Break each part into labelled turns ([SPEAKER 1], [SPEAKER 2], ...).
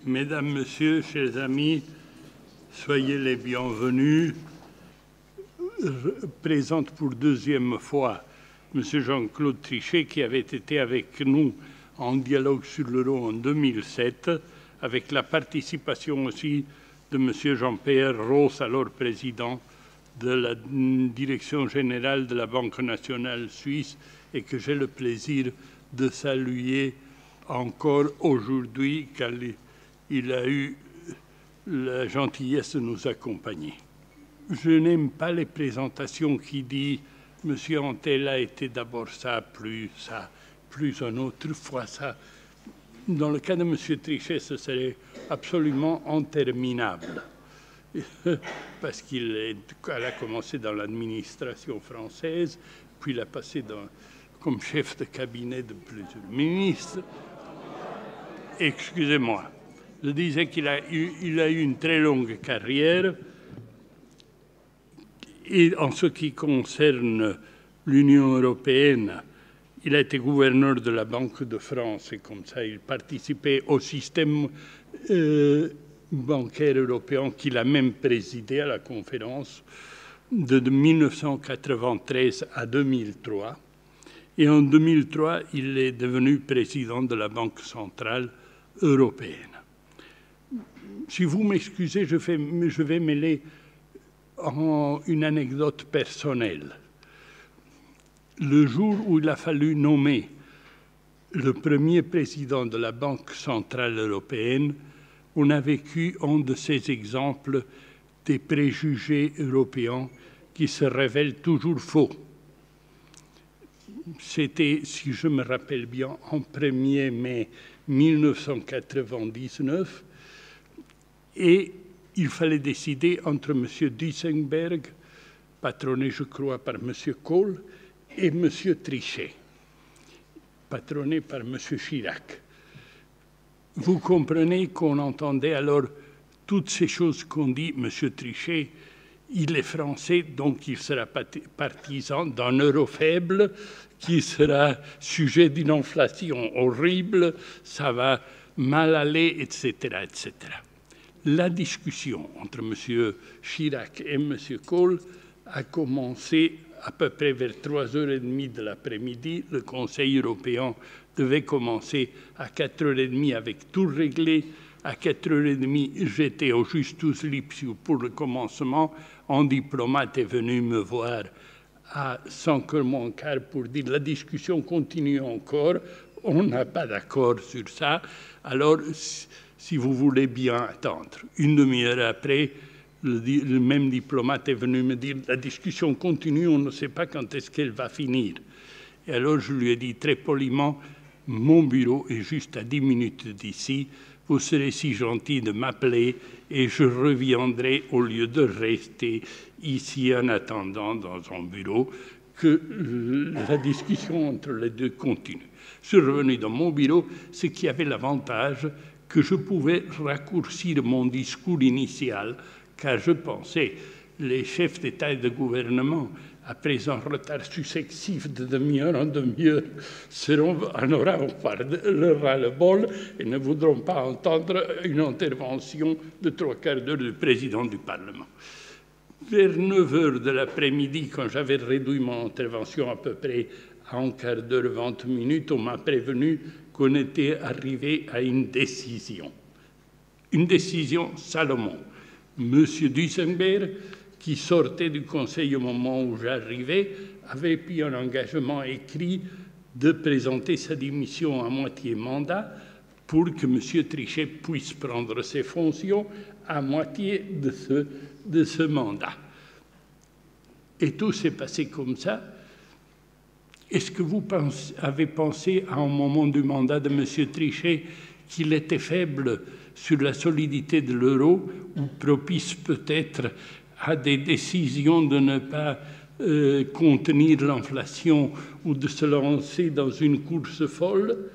[SPEAKER 1] Mesdames, Messieurs, chers amis, soyez les bienvenus. Présente pour deuxième fois M. Jean-Claude Trichet, qui avait été avec nous en dialogue sur l'euro en 2007, avec la participation aussi de M. Jean-Pierre Ross, alors président de la Direction générale de la Banque nationale suisse, et que j'ai le plaisir de saluer encore aujourd'hui, car il a eu la gentillesse de nous accompagner. Je n'aime pas les présentations qui disent « Monsieur Antel a été d'abord ça, plus un autre fois ça ». Dans le cas de M. Trichet, ce serait absolument interminable, parce qu'il a commencé dans l'administration française, puis il a passé comme chef de cabinet de plusieurs ministres. Excusez-moi. Je disais qu'il a eu une très longue carrière. Et en ce qui concerne l'Union européenne, il a été gouverneur de la Banque de France et comme ça, il participait au système bancaire européen qu'il a même présidé à la conférence de 1993 à 2003. Et en 2003, il est devenu président de la Banque centrale européenne. Si vous m'excusez, je vais mêler une anecdote personnelle. Le jour où il a fallu nommer le premier président de la Banque centrale européenne, on a vécu un de ces exemples des préjugés européens qui se révèlent toujours faux. C'était, si je me rappelle bien, en 1er mai 1999, et il fallait décider entre M. Duesenberg, patronné, je crois, par M. Kohl, et M. Trichet, patronné par M. Chirac. Vous comprenez qu'on entendait alors toutes ces choses qu'on dit, M. Trichet, il est français, donc il sera partisan d'un euro faible, qui sera sujet d'une inflation horrible, ça va mal aller, etc., etc. La discussion entre M. Chirac et M. Kohl a commencé à peu près vers 3h30 de l'après-midi. Le Conseil européen devait commencer à 4h30 avec tout réglé. À 4h30, j'étais au Justus Lipsius pour le commencement. Un diplomate est venu me voir à 5h moins quart pour dire la discussion continue encore. On n'a pas d'accord sur ça. Alors, si vous voulez bien attendre. Une demi-heure après, le même diplomate est venu me dire « La discussion continue, on ne sait pas quand est-ce qu'elle va finir ». Et alors je lui ai dit très poliment « Mon bureau est juste à 10 minutes d'ici, vous serez si gentil de m'appeler et je reviendrai au lieu de rester ici en attendant dans un bureau que la discussion entre les deux continue ». Je suis revenu dans mon bureau, ce qui avait l'avantage que je pouvais raccourcir mon discours initial, car je pensais les chefs d'État et de gouvernement, après un retard successif de demi-heure en demi-heure, en auront le ras-le-bol et ne voudront pas entendre une intervention de 3/4 d'heure du président du Parlement. Vers 9h de l'après-midi, quand j'avais réduit mon intervention à peu près à 1/4 d'heure, 20 minutes, on m'a prévenu qu'on était arrivé à une décision. Une décision Salomon. M. Duesenberg, qui sortait du Conseil au moment où j'arrivais, avait pris un engagement écrit de présenter sa démission à moitié mandat pour que M. Trichet puisse prendre ses fonctions à moitié de ce mandat. Et tout s'est passé comme ça. Est-ce que vous avez pensé à un moment du mandat de M. Trichet qu'il était faible sur la solidité de l'euro ou propice peut-être à des décisions de ne pas contenir l'inflation ou de se lancer dans une course folle?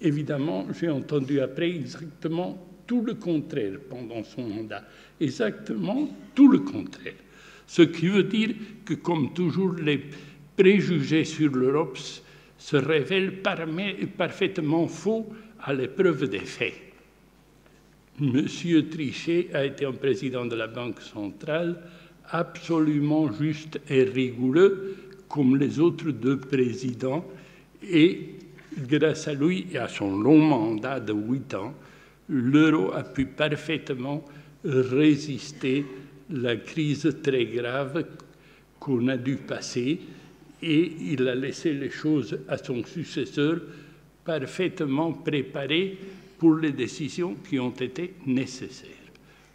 [SPEAKER 1] Évidemment, j'ai entendu après exactement tout le contraire pendant son mandat. Exactement tout le contraire. Ce qui veut dire que, comme toujours, les préjugés sur l'Europe se révèlent parfaitement faux à l'épreuve des faits. M. Trichet a été un président de la Banque centrale absolument juste et rigoureux, comme les autres deux présidents, et grâce à lui et à son long mandat de 8 ans, l'euro a pu parfaitement résister à la crise très grave qu'on a dû passer, et il a laissé les choses à son successeur parfaitement préparées pour les décisions qui ont été nécessaires.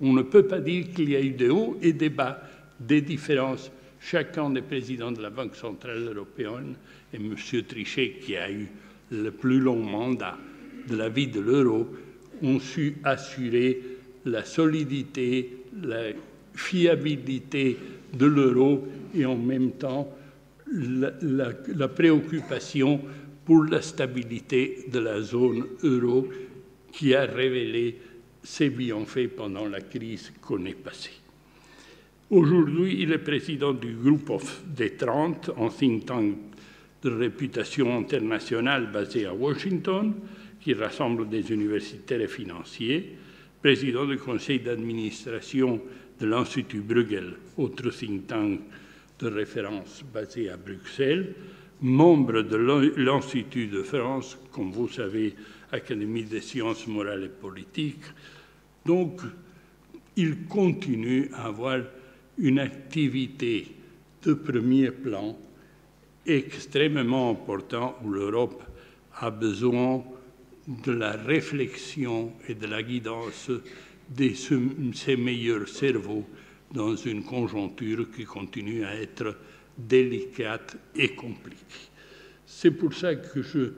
[SPEAKER 1] On ne peut pas dire qu'il y a eu des hauts et des bas, des différences. Chacun des présidents de la Banque centrale européenne, et M. Trichet, qui a eu le plus long mandat de la vie de l'euro, ont su assurer la solidité, la fiabilité de l'euro et en même temps la préoccupation pour la stabilité de la zone euro qui a révélé ses bienfaits pendant la crise qu'on est passée. Aujourd'hui, il est président du groupe des 30, un think tank de réputation internationale basé à Washington, qui rassemble des universitaires et financiers, président du conseil d'administration de l'Institut Bruegel, autre think tank de référence basé à Bruxelles, membre de l'Institut de France, comme vous savez, Académie des sciences morales et politiques. Donc, il continue à avoir une activité de premier plan extrêmement importante où l'Europe a besoin de la réflexion et de la guidance de ses meilleurs cerveaux dans une conjoncture qui continue à être délicate et compliquée. C'est pour ça que je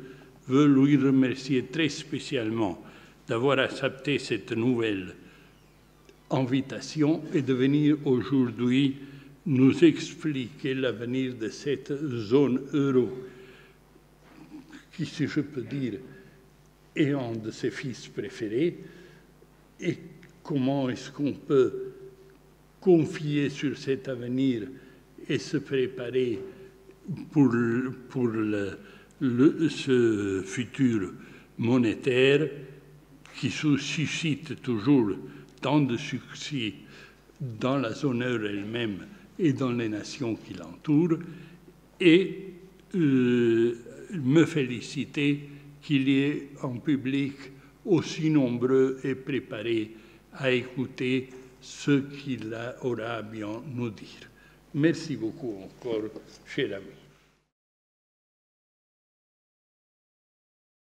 [SPEAKER 1] veux lui remercier très spécialement d'avoir accepté cette nouvelle invitation et de venir aujourd'hui nous expliquer l'avenir de cette zone euro, qui, si je peux dire, est un de ses fils préférés, et comment est-ce qu'on peut confier sur cet avenir et se préparer pour ce futur monétaire qui suscite toujours tant de succès dans la zone euro elle-même et dans les nations qui l'entourent, et me féliciter qu'il y ait un public aussi nombreux et préparé à écouter ce qu'il aura à bien nous dire. Merci beaucoup encore, cher ami.